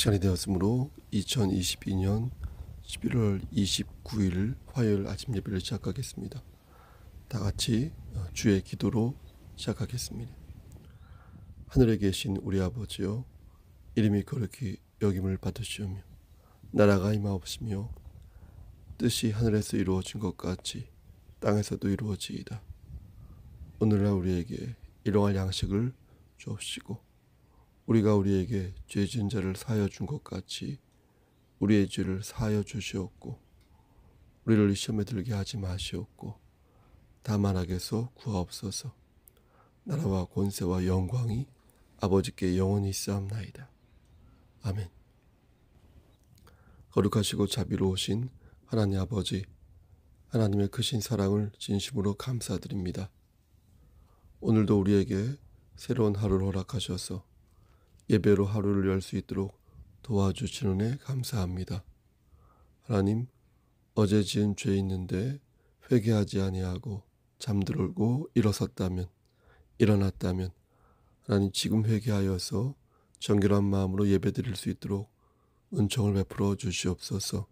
시간이 되었으므로 2022년 11월 29일 화요일 아침 예배를 시작하겠습니다. 다 같이 주의 기도로 시작하겠습니다. 하늘에 계신 우리 아버지여, 이름이 거룩히 여김을 받으시오며 나라가 임하옵시며 뜻이 하늘에서 이루어진 것 같이 땅에서도 이루어지이다. 오늘날 우리에게 일용할 양식을 주옵시고 우리가 우리에게 죄 지은 자를 사하여 준 것 같이 우리의 죄를 사하여 주시옵고 우리를 시험에 들게 하지 마시옵고 다만 악에서 구하옵소서. 나라와 권세와 영광이 아버지께 영원히 있사옵나이다. 아멘. 거룩하시고 자비로우신 하나님 아버지, 하나님의 크신 사랑을 진심으로 감사드립니다. 오늘도 우리에게 새로운 하루를 허락하셔서 예배로 하루를 열 수 있도록 도와주시는 애 감사합니다. 하나님, 어제 지은 죄 있는데 회개하지 아니하고 잠들고 일어났다면 하나님 지금 회개하여서 정결한 마음으로 예배드릴 수 있도록 은총을 베풀어 주시옵소서.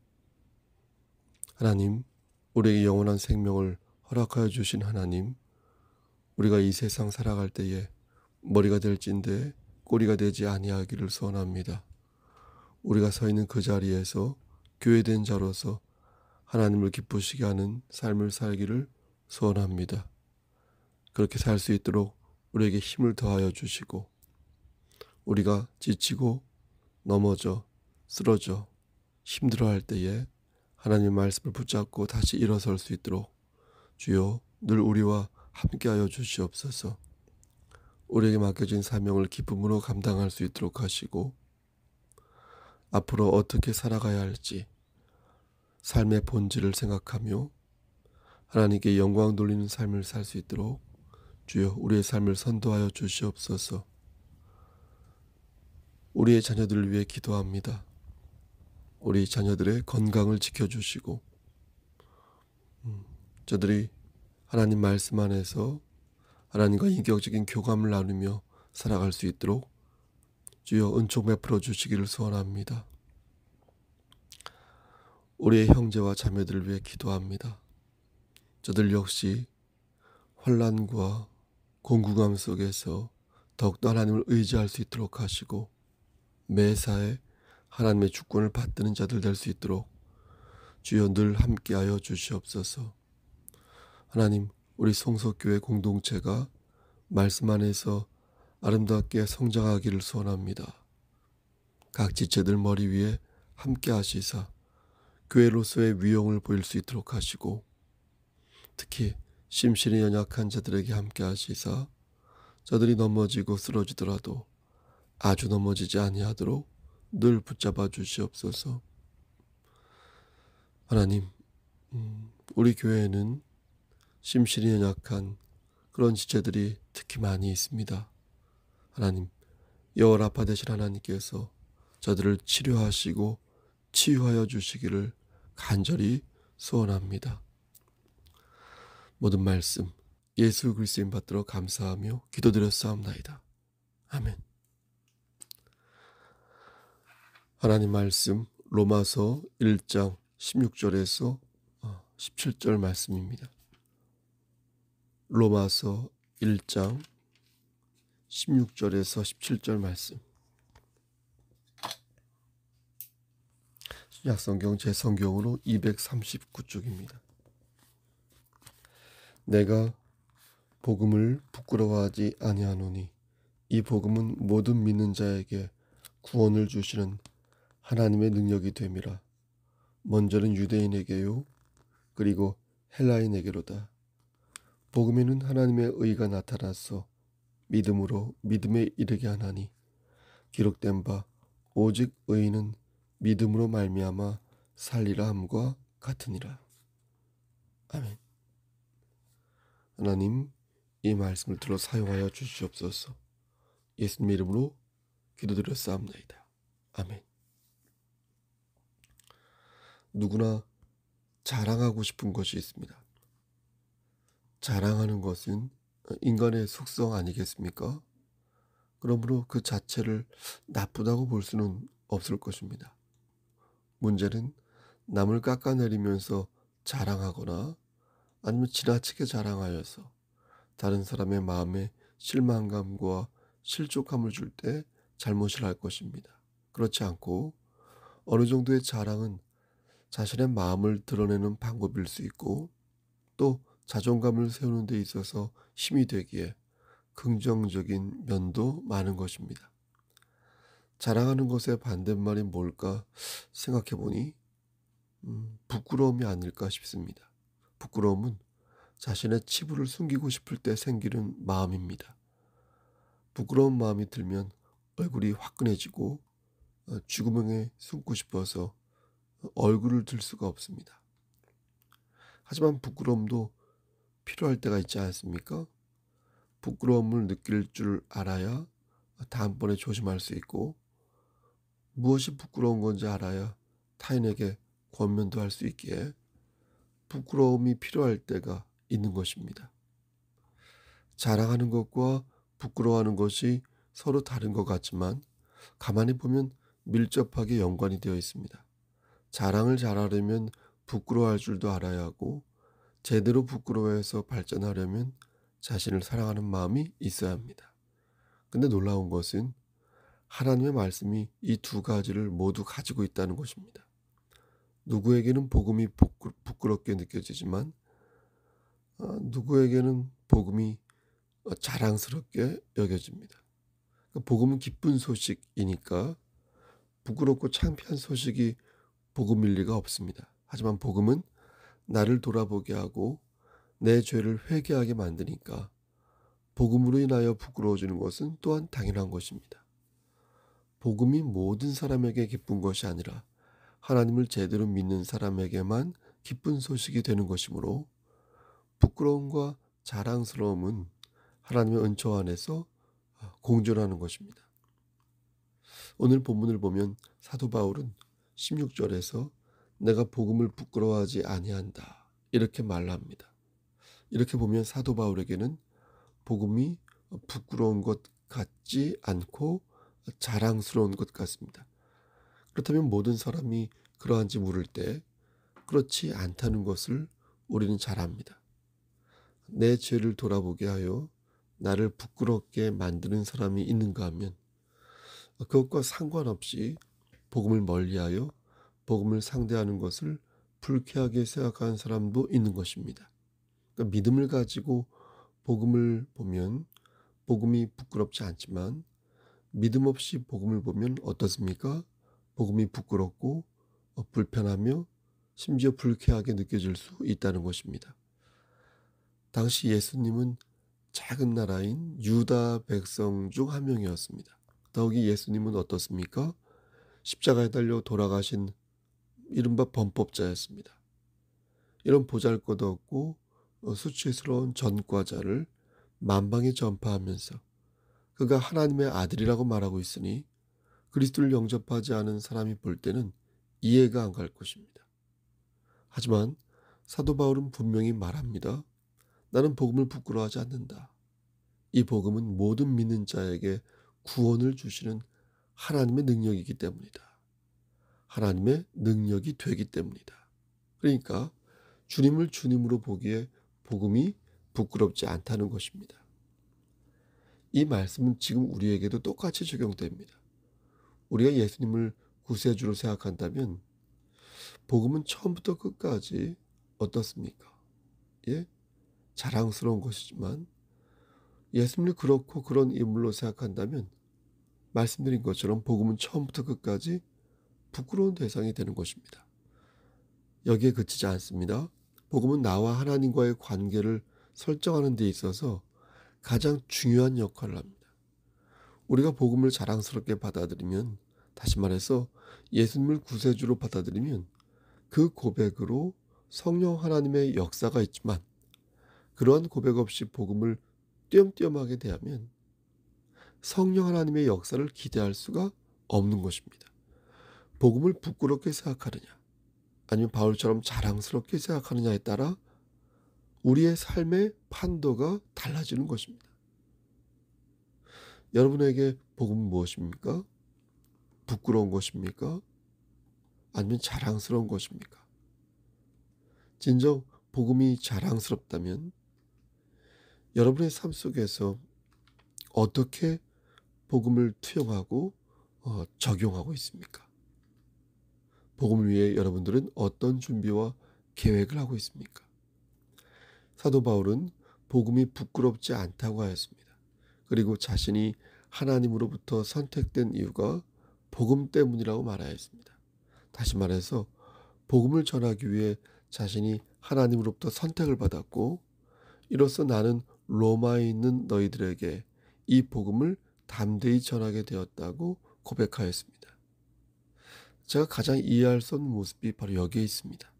하나님, 우리에게 영원한 생명을 허락하여 주신 하나님, 우리가 이 세상 살아갈 때에 머리가 될진데 꼬리가 되지 아니하기를 소원합니다. 우리가 서 있는 그 자리에서 교회된 자로서 하나님을 기쁘시게 하는 삶을 살기를 소원합니다. 그렇게 살 수 있도록 우리에게 힘을 더하여 주시고 우리가 지치고 넘어져 쓰러져 힘들어할 때에 하나님의 말씀을 붙잡고 다시 일어설 수 있도록 주여 늘 우리와 함께하여 주시옵소서. 우리에게 맡겨진 사명을 기쁨으로 감당할 수 있도록 하시고 앞으로 어떻게 살아가야 할지 삶의 본질을 생각하며 하나님께 영광 돌리는 삶을 살 수 있도록 주여 우리의 삶을 선도하여 주시옵소서. 우리의 자녀들을 위해 기도합니다. 우리 자녀들의 건강을 지켜주시고 저들이 하나님 말씀 안에서 하나님과 인격적인 교감을 나누며 살아갈 수 있도록 주여 은총 베풀어 주시기를 소원합니다. 우리의 형제와 자매들을 위해 기도합니다. 저들 역시 환난과 공궁함 속에서 더욱더 하나님을 의지할 수 있도록 하시고 매사에 하나님의 주권을 받드는 자들 될 수 있도록 주여 늘 함께하여 주시옵소서. 하나님, 우리 성석교회 공동체가 말씀 안에서 아름답게 성장하기를 소원합니다. 각 지체들 머리 위에 함께 하시사 교회로서의 위용을 보일 수 있도록 하시고 특히 심신이 연약한 자들에게 함께 하시사 저들이 넘어지고 쓰러지더라도 아주 넘어지지 아니하도록 늘 붙잡아 주시옵소서. 하나님, 우리 교회에는 심신이 연약한 그런 지체들이 특히 많이 있습니다. 하나님, 여호라파 되신 하나님께서 저들을 치료하시고 치유하여 주시기를 간절히 소원합니다. 모든 말씀 예수 그리스도인 받들어 감사하며 기도드렸사옵나이다. 아멘. 하나님 말씀 로마서 1장 16절에서 17절 말씀입니다. 로마서 1장 16절에서 17절 말씀. 신약성경 제성경으로 239쪽입니다. 내가 복음을 부끄러워하지 아니하노니 이 복음은 모든 믿는 자에게 구원을 주시는 하나님의 능력이 됨이라. 먼저는 유대인에게요 그리고 헬라인에게로다. 복음에는 하나님의 의가 나타나서 믿음으로 믿음에 이르게 하나니 기록된 바 오직 의인은 믿음으로 말미암아 살리라 함과 같으니라. 아멘. 하나님, 이 말씀을 들어 사용하여 주시옵소서. 예수님 이름으로 기도드렸사옵나이다. 아멘. 누구나 자랑하고 싶은 것이 있습니다. 자랑하는 것은 인간의 속성 아니겠습니까? 그러므로 그 자체를 나쁘다고 볼 수는 없을 것입니다. 문제는 남을 깎아내리면서 자랑하거나 아니면 지나치게 자랑하여서 다른 사람의 마음에 실망감과 실족함을 줄 때 잘못을 할 것입니다. 그렇지 않고 어느 정도의 자랑은 자신의 마음을 드러내는 방법일 수 있고 또 자존감을 세우는 데 있어서 힘이 되기에 긍정적인 면도 많은 것입니다. 자랑하는 것의 반대말이 뭘까 생각해 보니 부끄러움이 아닐까 싶습니다. 부끄러움은 자신의 치부를 숨기고 싶을 때 생기는 마음입니다. 부끄러운 마음이 들면 얼굴이 화끈해지고 쥐구멍에 숨고 싶어서 얼굴을 들 수가 없습니다. 하지만 부끄러움도 필요할 때가 있지 않습니까? 부끄러움을 느낄 줄 알아야 다음번에 조심할 수 있고 무엇이 부끄러운 건지 알아야 타인에게 권면도 할 수 있기에 부끄러움이 필요할 때가 있는 것입니다. 자랑하는 것과 부끄러워하는 것이 서로 다른 것 같지만 가만히 보면 밀접하게 연관이 되어 있습니다. 자랑을 잘하려면 부끄러워할 줄도 알아야 하고 제대로 부끄러워해서 발전하려면 자신을 사랑하는 마음이 있어야 합니다. 근데 놀라운 것은 하나님의 말씀이 이 두 가지를 모두 가지고 있다는 것입니다. 누구에게는 복음이 부끄럽게 느껴지지만 누구에게는 복음이 자랑스럽게 여겨집니다. 복음은 기쁜 소식이니까 부끄럽고 창피한 소식이 복음일 리가 없습니다. 하지만 복음은 나를 돌아보게 하고 내 죄를 회개하게 만드니까 복음으로 인하여 부끄러워지는 것은 또한 당연한 것입니다. 복음이 모든 사람에게 기쁜 것이 아니라 하나님을 제대로 믿는 사람에게만 기쁜 소식이 되는 것이므로 부끄러움과 자랑스러움은 하나님의 은총 안에서 공존하는 것입니다. 오늘 본문을 보면 사도 바울은 16절에서 내가 복음을 부끄러워하지 아니한다 이렇게 말합니다. 이렇게 보면 사도 바울에게는 복음이 부끄러운 것 같지 않고 자랑스러운 것 같습니다. 그렇다면 모든 사람이 그러한지 물을 때 그렇지 않다는 것을 우리는 잘 압니다. 내 죄를 돌아보게 하여 나를 부끄럽게 만드는 사람이 있는가 하면 그것과 상관없이 복음을 멀리하여 복음을 상대하는 것을 불쾌하게 생각하는 사람도 있는 것입니다. 그러니까 믿음을 가지고 복음을 보면 복음이 부끄럽지 않지만 믿음 없이 복음을 보면 어떻습니까? 복음이 부끄럽고 불편하며 심지어 불쾌하게 느껴질 수 있다는 것입니다. 당시 예수님은 작은 나라인 유다 백성 중 한 명이었습니다. 더욱이 예수님은 어떻습니까? 십자가에 달려 돌아가신 이른바 범법자였습니다. 이런 보잘것없고 수치스러운 전과자를 만방에 전파하면서 그가 하나님의 아들이라고 말하고 있으니 그리스도를 영접하지 않은 사람이 볼 때는 이해가 안 갈 것입니다. 하지만 사도 바울은 분명히 말합니다. 나는 복음을 부끄러워하지 않는다. 이 복음은 모든 믿는 자에게 구원을 주시는 하나님의 능력이기 때문이다. 하나님의 능력이 되기 때문이다. 그러니까 주님을 주님으로 보기에 복음이 부끄럽지 않다는 것입니다. 이 말씀은 지금 우리에게도 똑같이 적용됩니다. 우리가 예수님을 구세주로 생각한다면 복음은 처음부터 끝까지 어떻습니까? 예? 자랑스러운 것이지만 예수님을 그렇고 그런 인물로 생각한다면 말씀드린 것처럼 복음은 처음부터 끝까지 부끄러운 대상이 되는 것입니다. 여기에 그치지 않습니다. 복음은 나와 하나님과의 관계를 설정하는 데 있어서 가장 중요한 역할을 합니다. 우리가 복음을 자랑스럽게 받아들이면, 다시 말해서 예수님을 구세주로 받아들이면 그 고백으로 성령 하나님의 역사가 있지만 그러한 고백 없이 복음을 띄엄띄엄하게 대하면 성령 하나님의 역사를 기대할 수가 없는 것입니다. 복음을 부끄럽게 생각하느냐 아니면 바울처럼 자랑스럽게 생각하느냐에 따라 우리의 삶의 판도가 달라지는 것입니다. 여러분에게 복음은 무엇입니까? 부끄러운 것입니까? 아니면 자랑스러운 것입니까? 진정 복음이 자랑스럽다면 여러분의 삶 속에서 어떻게 복음을 투영하고 적용하고 있습니까? 복음을 위해 여러분들은 어떤 준비와 계획을 하고 있습니까? 사도 바울은 복음이 부끄럽지 않다고 하였습니다. 그리고 자신이 하나님으로부터 선택된 이유가 복음 때문이라고 말하였습니다. 다시 말해서 복음을 전하기 위해 자신이 하나님으로부터 선택을 받았고, 이로써 나는 로마에 있는 너희들에게 이 복음을 담대히 전하게 되었다고 고백하였습니다. 제가 가장 이해할 수 없는 모습이 바로 여기에 있습니다.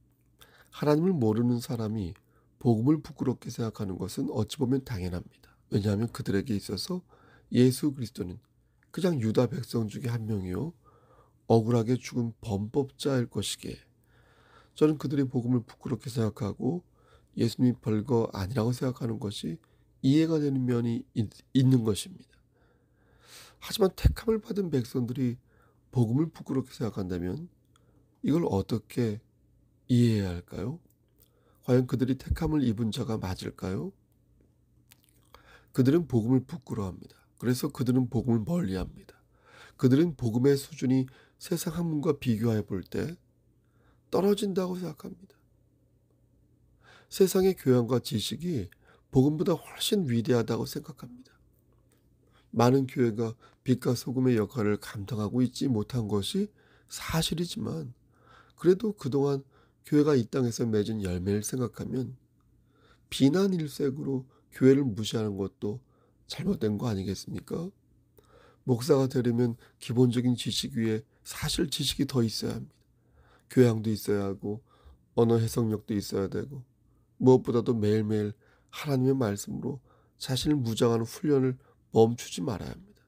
하나님을 모르는 사람이 복음을 부끄럽게 생각하는 것은 어찌 보면 당연합니다. 왜냐하면 그들에게 있어서 예수 그리스도는 그냥 유다 백성 중에 한 명이요, 억울하게 죽은 범법자일 것이기에 저는 그들이 복음을 부끄럽게 생각하고 예수님이 별거 아니라고 생각하는 것이 이해가 되는 면이 있는 것입니다. 하지만 택함을 받은 백성들이 복음을 부끄럽게 생각한다면 이걸 어떻게 이해해야 할까요? 과연 그들이 택함을 입은 자가 맞을까요? 그들은 복음을 부끄러워합니다. 그래서 그들은 복음을 멀리합니다. 그들은 복음의 수준이 세상 학문과 비교해 볼 때 떨어진다고 생각합니다. 세상의 교양과 지식이 복음보다 훨씬 위대하다고 생각합니다. 많은 교회가 빛과 소금의 역할을 감당하고 있지 못한 것이 사실이지만, 그래도 그동안 교회가 이 땅에서 맺은 열매를 생각하면 비난 일색으로 교회를 무시하는 것도 잘못된 거 아니겠습니까? 목사가 되려면 기본적인 지식 위에 사실 지식이 더 있어야 합니다. 교양도 있어야 하고 언어 해석력도 있어야 되고, 무엇보다도 매일매일 하나님의 말씀으로 자신을 무장하는 훈련을 멈추지 말아야 합니다.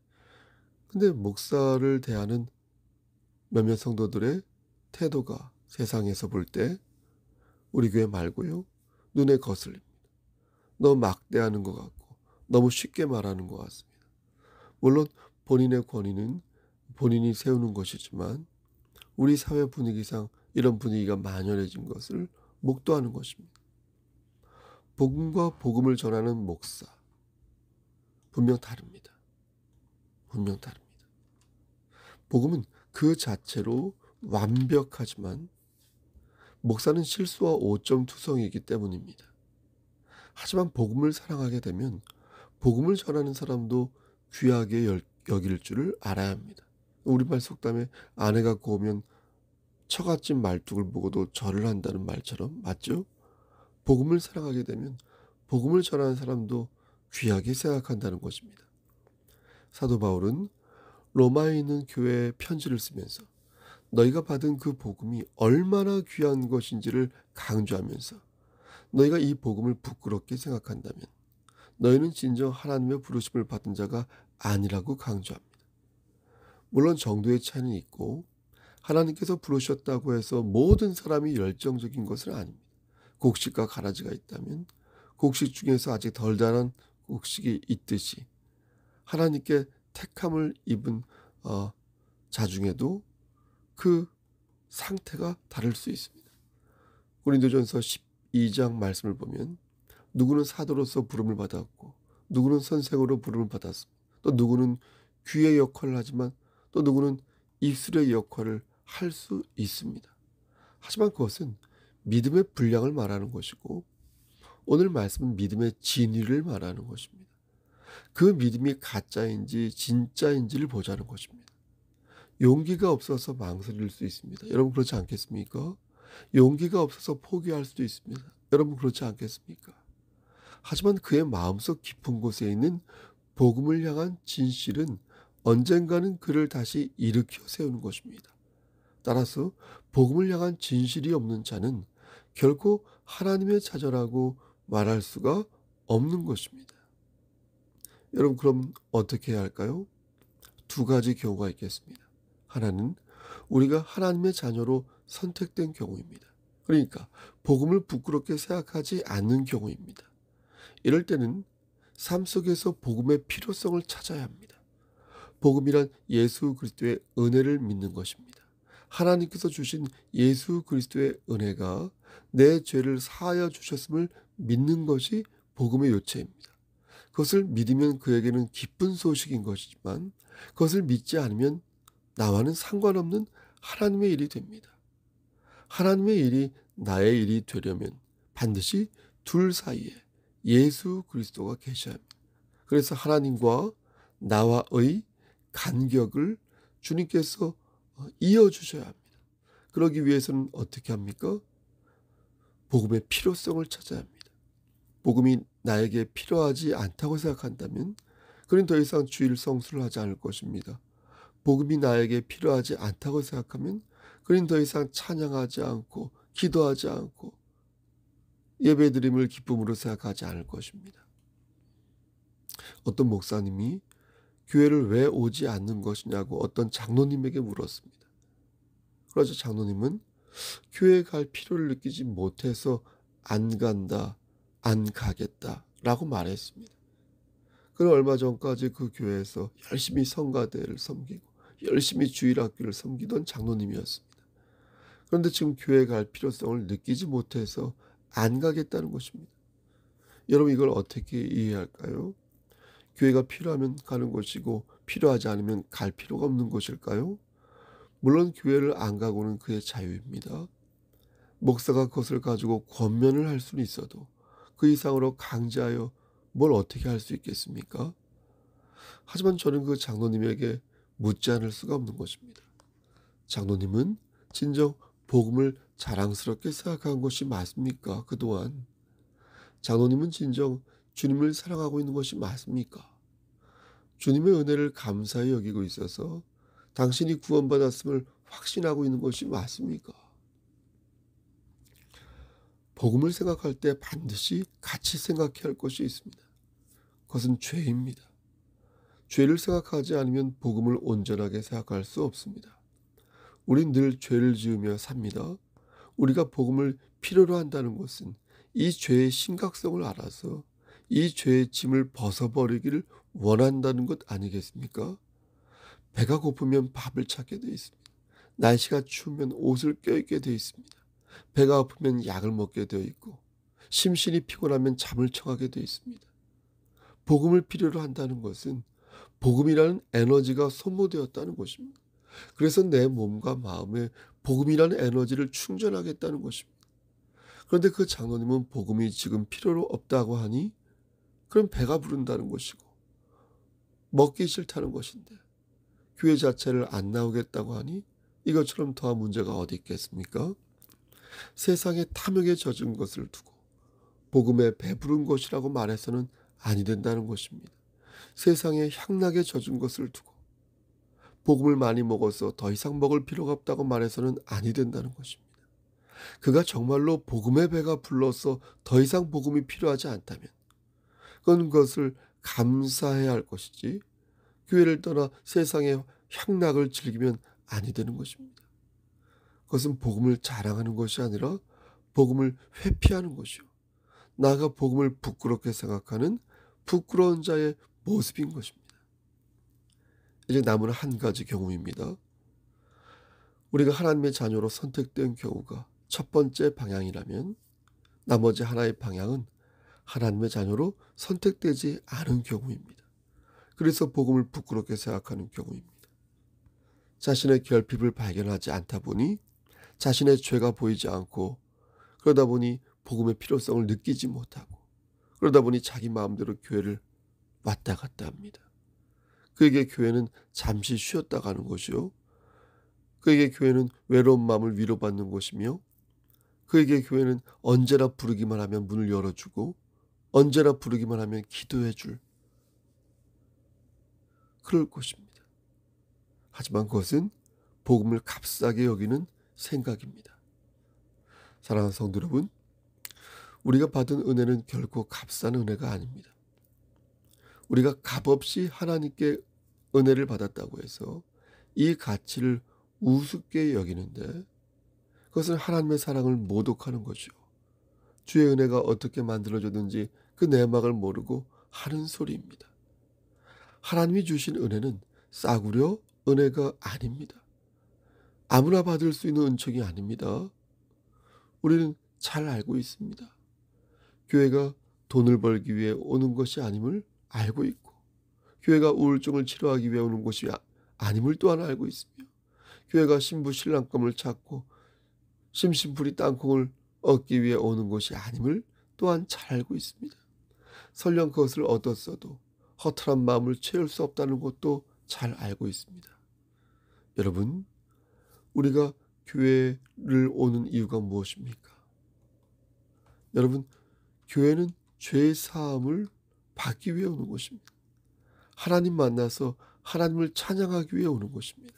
근데 목사를 대하는 몇몇 성도들의 태도가 세상에서 볼 때 우리 교회 말고요, 눈에 거슬립니다. 너무 막대하는 것 같고 너무 쉽게 말하는 것 같습니다. 물론 본인의 권위는 본인이 세우는 것이지만 우리 사회 분위기상 이런 분위기가 만연해진 것을 목도하는 것입니다. 복음과 복음을 전하는 목사, 분명 다릅니다. 분명 다릅니다. 복음은 그 자체로 완벽하지만 목사는 실수와 오점투성이기 때문입니다. 하지만 복음을 사랑하게 되면 복음을 전하는 사람도 귀하게 여길 줄을 알아야 합니다. 우리말 속담에 아내가 고우면 처갓집 말뚝을 보고도 절을 한다는 말처럼 맞죠? 복음을 사랑하게 되면 복음을 전하는 사람도 귀하게 생각한다는 것입니다. 사도 바울은 로마에 있는 교회에 편지를 쓰면서 너희가 받은 그 복음이 얼마나 귀한 것인지를 강조하면서 너희가 이 복음을 부끄럽게 생각한다면 너희는 진정 하나님의 부르심을 받은 자가 아니라고 강조합니다. 물론 정도의 차이는 있고 하나님께서 부르셨다고 해서 모든 사람이 열정적인 것은 아닙니다. 곡식과 가라지가 있다면 곡식 중에서 아직 덜 자란 곡식이 있듯이 하나님께 택함을 입은 자 중에도 그 상태가 다를 수 있습니다. 고린도전서 12장 말씀을 보면 누구는 사도로서 부름을 받았고 누구는 선생으로 부름을 받았습니다. 또 누구는 귀의 역할을 하지만 또 누구는 입술의 역할을 할 수 있습니다. 하지만 그것은 믿음의 분량을 말하는 것이고 오늘 말씀은 믿음의 진위를 말하는 것입니다. 그 믿음이 가짜인지 진짜인지를 보자는 것입니다. 용기가 없어서 망설일 수 있습니다. 여러분 그렇지 않겠습니까? 용기가 없어서 포기할 수도 있습니다. 여러분 그렇지 않겠습니까? 하지만 그의 마음속 깊은 곳에 있는 복음을 향한 진실은 언젠가는 그를 다시 일으켜 세우는 것입니다. 따라서 복음을 향한 진실이 없는 자는 결코 하나님의 자녀라고 말할 수가 없는 것입니다. 여러분 그럼 어떻게 해야 할까요? 두 가지 경우가 있겠습니다. 하나는 우리가 하나님의 자녀로 선택된 경우입니다. 그러니까 복음을 부끄럽게 생각하지 않는 경우입니다. 이럴 때는 삶 속에서 복음의 필요성을 찾아야 합니다. 복음이란 예수 그리스도의 은혜를 믿는 것입니다. 하나님께서 주신 예수 그리스도의 은혜가 내 죄를 사하여 주셨음을 믿는 것이 복음의 요체입니다. 그것을 믿으면 그에게는 기쁜 소식인 것이지만 그것을 믿지 않으면 나와는 상관없는 하나님의 일이 됩니다. 하나님의 일이 나의 일이 되려면 반드시 둘 사이에 예수 그리스도가 계셔야 합니다. 그래서 하나님과 나와의 간격을 주님께서 이어주셔야 합니다. 그러기 위해서는 어떻게 합니까? 복음의 필요성을 찾아야 합니다. 복음이 나에게 필요하지 않다고 생각한다면 그는 더 이상 주일 성수를 하지 않을 것입니다. 복음이 나에게 필요하지 않다고 생각하면 그는 더 이상 찬양하지 않고 기도하지 않고 예배드림을 기쁨으로 생각하지 않을 것입니다. 어떤 목사님이 교회를 왜 오지 않는 것이냐고 어떤 장로님에게 물었습니다. 그래서 장로님은 교회에 갈 필요를 느끼지 못해서 안 간다, 안 가겠다 라고 말했습니다. 그는 얼마 전까지 그 교회에서 열심히 성가대를 섬기고 열심히 주일학교를 섬기던 장로님이었습니다. 그런데 지금 교회에 갈 필요성을 느끼지 못해서 안 가겠다는 것입니다. 여러분 이걸 어떻게 이해할까요? 교회가 필요하면 가는 것이고 필요하지 않으면 갈 필요가 없는 것일까요? 물론 교회를 안 가고는 그의 자유입니다. 목사가 그것을 가지고 권면을 할 수는 있어도 그 이상으로 강제하여 뭘 어떻게 할 수 있겠습니까? 하지만 저는 그 장로님에게 묻지 않을 수가 없는 것입니다. 장로님은 진정 복음을 자랑스럽게 생각한 것이 맞습니까? 그동안 장로님은 진정 주님을 사랑하고 있는 것이 맞습니까? 주님의 은혜를 감사히 여기고 있어서 당신이 구원받았음을 확신하고 있는 것이 맞습니까? 복음을 생각할 때 반드시 같이 생각해야 할 것이 있습니다. 그것은 죄입니다. 죄를 생각하지 않으면 복음을 온전하게 생각할 수 없습니다. 우린 늘 죄를 지으며 삽니다. 우리가 복음을 필요로 한다는 것은 이 죄의 심각성을 알아서 이 죄의 짐을 벗어버리기를 원한다는 것 아니겠습니까? 배가 고프면 밥을 찾게 되어 있습니다. 날씨가 추우면 옷을 껴입게 되어 있습니다. 배가 아프면 약을 먹게 되어 있고 심신이 피곤하면 잠을 청하게 되어 있습니다. 복음을 필요로 한다는 것은 복음이라는 에너지가 소모되었다는 것입니다. 그래서 내 몸과 마음에 복음이라는 에너지를 충전하겠다는 것입니다. 그런데 그 장로님은 복음이 지금 필요로 없다고 하니 그럼 배가 부른다는 것이고 먹기 싫다는 것인데 교회 자체를 안 나오겠다고 하니 이것처럼 더한 문제가 어디 있겠습니까? 세상의 탐욕에 젖은 것을 두고 복음에 배부른 것이라고 말해서는 아니 된다는 것입니다. 세상의 향락에 젖은 것을 두고 복음을 많이 먹어서 더 이상 먹을 필요가 없다고 말해서는 아니 된다는 것입니다. 그가 정말로 복음의 배가 불러서 더 이상 복음이 필요하지 않다면 그건 그것을 감사해야 할 것이지 교회를 떠나 세상의 향락을 즐기면 아니 되는 것입니다. 그것은 복음을 자랑하는 것이 아니라 복음을 회피하는 것이요. 나아가 복음을 부끄럽게 생각하는 부끄러운 자의 모습인 것입니다. 이제 남은 한 가지 경우입니다. 우리가 하나님의 자녀로 선택된 경우가 첫 번째 방향이라면 나머지 하나의 방향은 하나님의 자녀로 선택되지 않은 경우입니다. 그래서 복음을 부끄럽게 생각하는 경우입니다. 자신의 결핍을 발견하지 않다 보니 자신의 죄가 보이지 않고 그러다 보니 복음의 필요성을 느끼지 못하고 그러다 보니 자기 마음대로 교회를 왔다 갔다 합니다. 그에게 교회는 잠시 쉬었다 가는 것이요. 그에게 교회는 외로운 마음을 위로받는 곳이며 그에게 교회는 언제나 부르기만 하면 문을 열어주고 언제나 부르기만 하면 기도해줄 그럴 것입니다. 하지만 그것은 복음을 값싸게 여기는 생각입니다. 사랑하는 성도 여러분, 우리가 받은 은혜는 결코 값싼 은혜가 아닙니다. 우리가 값없이 하나님께 은혜를 받았다고 해서 이 가치를 우습게 여기는데 그것은 하나님의 사랑을 모독하는 것이요. 주의 은혜가 어떻게 만들어졌는지 그 내막을 모르고 하는 소리입니다. 하나님이 주신 은혜는 싸구려 은혜가 아닙니다. 아무나 받을 수 있는 은총이 아닙니다. 우리는 잘 알고 있습니다. 교회가 돈을 벌기 위해 오는 것이 아님을 알고 있고, 교회가 우울증을 치료하기 위해 오는 것이 아님을 또한 알고 있으며, 교회가 신부 신랑감을 찾고 심심풀이 땅콩을 얻기 위해 오는 것이 아님을 또한 잘 알고 있습니다. 설령 그것을 얻었어도 허탈한 마음을 채울 수 없다는 것도 잘 알고 있습니다. 여러분, 우리가 교회를 오는 이유가 무엇입니까? 여러분, 교회는 죄의 사함을 받기 위해 오는 것입니다. 하나님 만나서 하나님을 찬양하기 위해 오는 것입니다.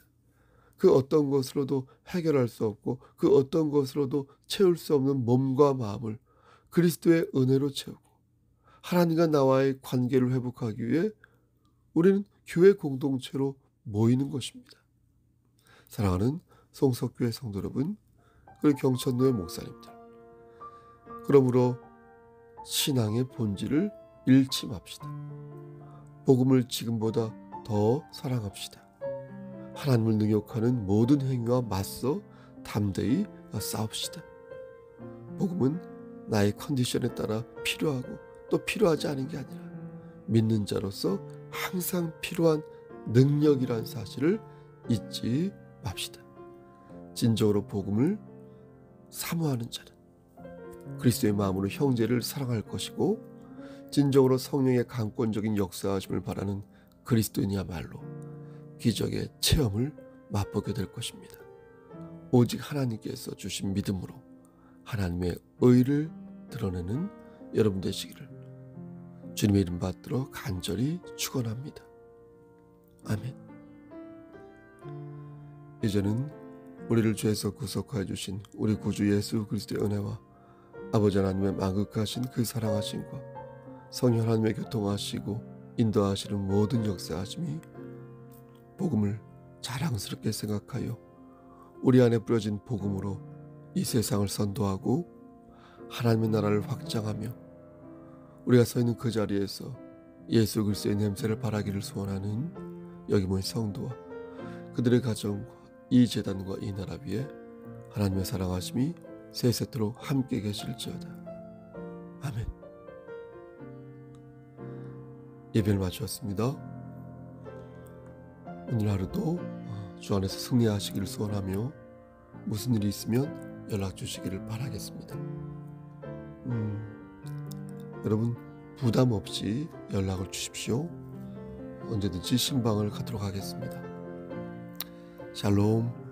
그 어떤 것으로도 해결할 수 없고 그 어떤 것으로도 채울 수 없는 몸과 마음을 그리스도의 은혜로 채우고 하나님과 나와의 관계를 회복하기 위해 우리는 교회 공동체로 모이는 것입니다. 사랑하는 송석교회 성도 여러분, 그리고 경천노의 목사님들, 그러므로 신앙의 본질을 잃지 맙시다. 복음을 지금보다 더 사랑합시다. 하나님을 능욕하는 모든 행위와 맞서 담대히 싸웁시다. 복음은 나의 컨디션에 따라 필요하고 또 필요하지 않은 게 아니라 믿는 자로서 항상 필요한 능력이란 사실을 잊지 맙시다. 진정으로 복음을 사모하는 자는 그리스도의 마음으로 형제를 사랑할 것이고, 진정으로 성령의 강권적인 역사하심을 바라는 그리스도인이야말로 기적의 체험을 맛보게 될 것입니다. 오직 하나님께서 주신 믿음으로 하나님의 의를 드러내는 여러분 되시기를 주님의 이름 받들어 간절히 축원합니다. 아멘. 이제는 우리를 죄에서 구속하여 주신 우리 구주 예수 그리스도의 은혜와 아버지 하나님의 만극하신 그 사랑하심과 성령 하나님의 교통하시고 인도하시는 모든 역사하심이 복음을 자랑스럽게 생각하여 우리 안에 뿌려진 복음으로 이 세상을 선도하고 하나님의 나라를 확장하며 우리가 서 있는 그 자리에서 예수 그리스도의 냄새를 바라기를 소원하는 여기 모인 성도와 그들의 가정과 이 제단과 이 나라 위에 하나님의 사랑하심이 세세토록 함께 계실지어다. 아멘. 예배를 마쳤습니다. 오늘 하루도 주 안에서 승리하시기를 소원하며 무슨 일이 있으면 연락 주시기를 바라겠습니다. 여러분, 부담 없이 연락을 주십시오. 언제든지 신방을 갖도록 하겠습니다. 샬롬.